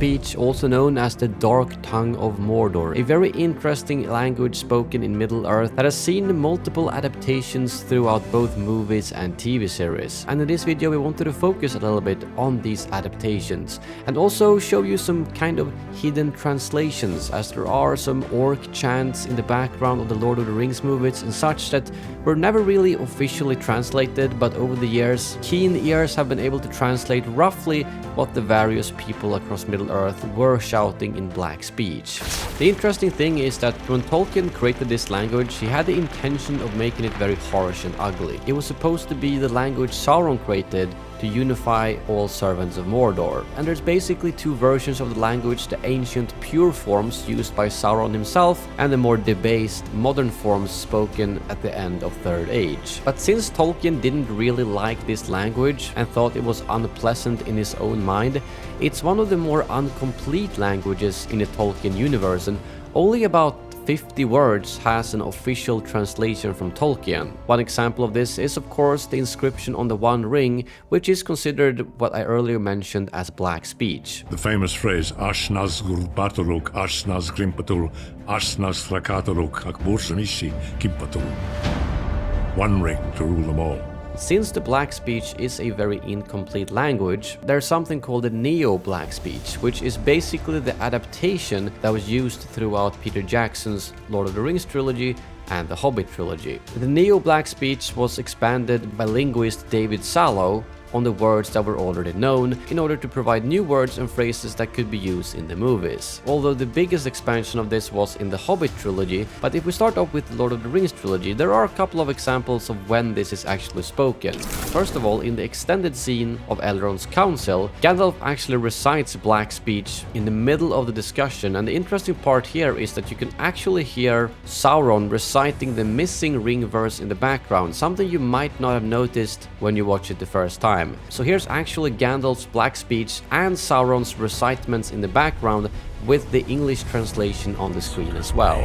speech, also known as the Dark Tongue of Mordor, a very interesting language spoken in Middle-earth that has seen multiple adaptations throughout both movies and TV series. And in this video we wanted to focus a little bit on these adaptations and also show you some kind of hidden translations, as there are some orc chants in the background of the Lord of the Rings movies and such that were never really officially translated, but over the years keen ears have been able to translate roughly what the various people across Middle-earth were shouting in black speech. The interesting thing is that when Tolkien created this language, he had the intention of making it very harsh and ugly. It was supposed to be the language Sauron created to unify all servants of Mordor. And there's basically two versions of the language: the ancient pure forms used by Sauron himself and the more debased modern forms spoken at the end of Third Age. But since Tolkien didn't really like this language and thought it was unpleasant in his own mind, it's one of the more incomplete languages in the Tolkien universe, and only about 50 words has an official translation from Tolkien. One example of this is of course the inscription on the One Ring, which is considered what I earlier mentioned as black speech. The famous phrase durbatulûk, krimpatul, thrakatulûk, burzum-ishi, gimbatul. One ring to rule them all. Since the black speech is a very incomplete language, there's something called the neo-black speech, which is basically the adaptation that was used throughout Peter Jackson's Lord of the Rings trilogy and the Hobbit trilogy. The neo-black speech was expanded by linguist David Salo on the words that were already known in order to provide new words and phrases that could be used in the movies. Although the biggest expansion of this was in the Hobbit trilogy, but if we start off with the Lord of the Rings trilogy, there are a couple of examples of when this is actually spoken. First of all, in the extended scene of Elrond's Concil, Gandalf actually recites black speech in the middle of the discussion, and the interesting part here is that you can actually hear Sauron reciting the missing ring verse in the background, something you might not have noticed when you watch it the first time. So here's actually Gandalf's black speech and Sauron's recitements in the background with the English translation on the screen as well.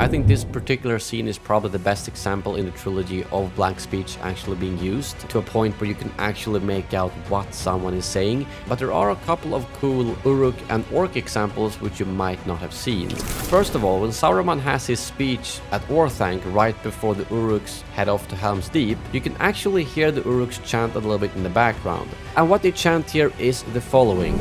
I think this particular scene is probably the best example in the trilogy of black speech actually being used to a point where you can actually make out what someone is saying, but there are a couple of cool Uruk and Orc examples which you might not have seen. First of all, when Saruman has his speech at Orthanc right before the Uruks head off to Helm's Deep, you can actually hear the Uruks chant a little bit in the background. And what they chant here is the following.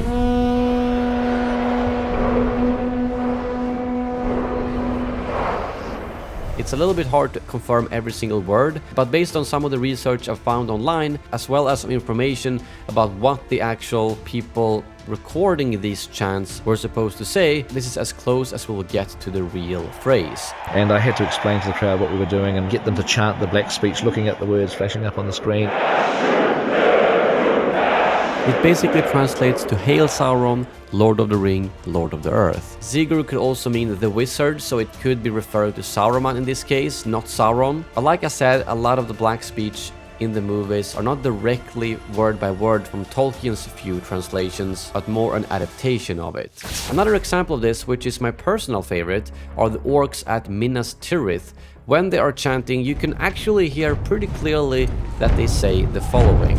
It's a little bit hard to confirm every single word, but based on some of the research I've found online, as well as some information about what the actual people recording these chants were supposed to say, this is as close as we will get to the real phrase. And I had to explain to the crowd what we were doing and get them to chant the black speech, looking at the words flashing up on the screen. It basically translates to Hail Sauron, Lord of the Ring, Lord of the Earth. Ziggurat could also mean the wizard, so it could be referring to Saruman in this case, not Sauron. But like I said, a lot of the black speech in the movies are not directly word by word from Tolkien's few translations, but more an adaptation of it. Another example of this, which is my personal favorite, are the orcs at Minas Tirith. When they are chanting, you can actually hear pretty clearly that they say the following.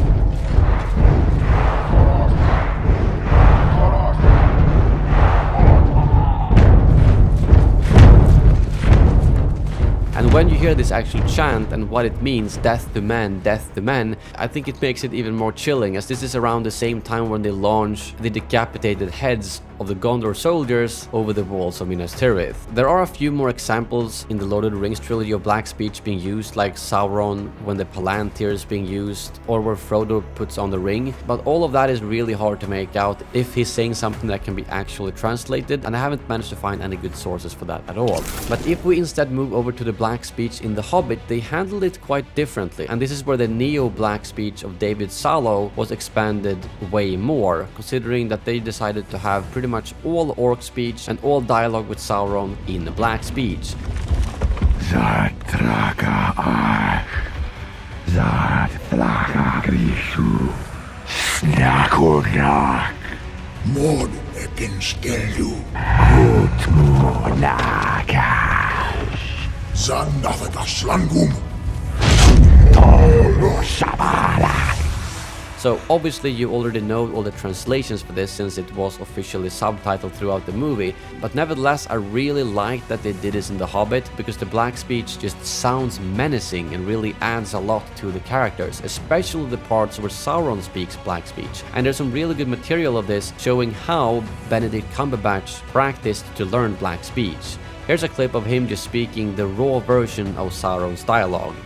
And when you hear this actual chant and what it means, death to men, I think it makes it even more chilling, as this is around the same time when they launch the decapitated heads of the Gondor soldiers over the walls of Minas Tirith. There are a few more examples in the Lord of the Rings trilogy of black speech being used, like Sauron when the Palantir is being used, or where Frodo puts on the ring, but all of that is really hard to make out if he's saying something that can be actually translated, and I haven't managed to find any good sources for that at all. But if we instead move over to the black speech in The Hobbit, they handled it quite differently, and this is where the neo-black speech of David Salo was expanded way more, considering that they decided to have pretty much all orc speech and all dialogue with Sauron in black speech. Zatraka Zatraka Snakunak Mod ekinskelu. Utmunakash Zandavagashlangum. Tolo Sabala. So obviously you already know all the translations for this since it was officially subtitled throughout the movie, but nevertheless I really like that they did this in The Hobbit because the black speech just sounds menacing and really adds a lot to the characters, especially the parts where Sauron speaks black speech. And there's some really good material of this showing how Benedict Cumberbatch practiced to learn black speech. Here's a clip of him just speaking the raw version of Sauron's dialogue.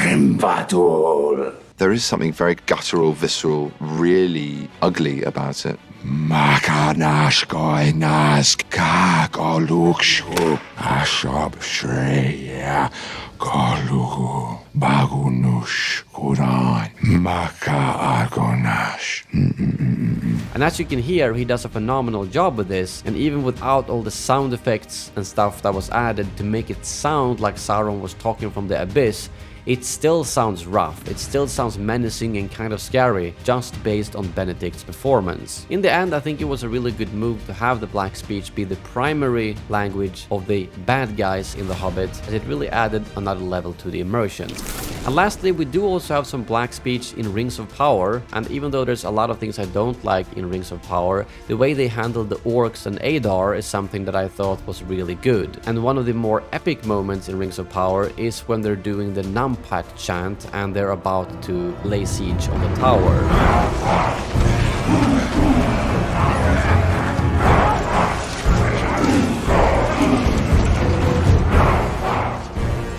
Krimpatul. There is something very guttural, visceral, really ugly about it. Makanashkoi nazg golugranu Shre golugranu Quran Maka Argonash. And as you can hear, he does a phenomenal job with this, and even without all the sound effects and stuff that was added to make it sound like Sauron was talking from the abyss, it still sounds rough, it still sounds menacing and kind of scary, just based on Benedict's performance. In the end, I think it was a really good move to have the black speech be the primary language of the bad guys in The Hobbit, as it really added another level to the immersion. And lastly, we do also have some black speech in Rings of Power, and even though there's a lot of things I don't like in Rings of Power, the way they handled the orcs and Adar is something that I thought was really good. And one of the more epic moments in Rings of Power is when they're doing the Nampat-scene chant and they're about to lay siege on the tower.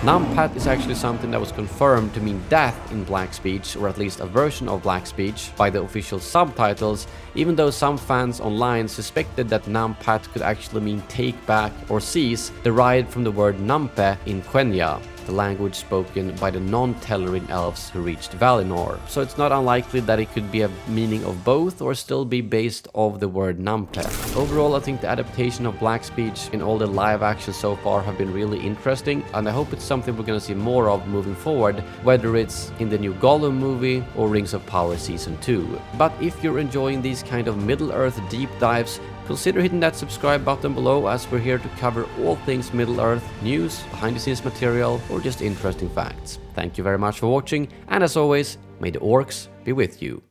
Nampat is actually something that was confirmed to mean death in black speech, or at least a version of black speech, by the official subtitles, even though some fans online suspected that Nampat could actually mean take back or seize, derived from the word Nampe in Quenya, the language spoken by the non-Tellerin elves who reached Valinor. So it's not unlikely that it could be a meaning of both or still be based off the word Nampe. Overall, I think the adaptation of black speech in all the live action so far have been really interesting, and I hope it's something we're gonna see more of moving forward, whether it's in the new Gollum movie or Rings of Power Season 2. But if you're enjoying these kind of Middle-earth deep dives, consider hitting that subscribe button below, as we're here to cover all things Middle-earth, news, behind-the-scenes material, or just interesting facts. Thank you very much for watching, and as always, may the orcs be with you.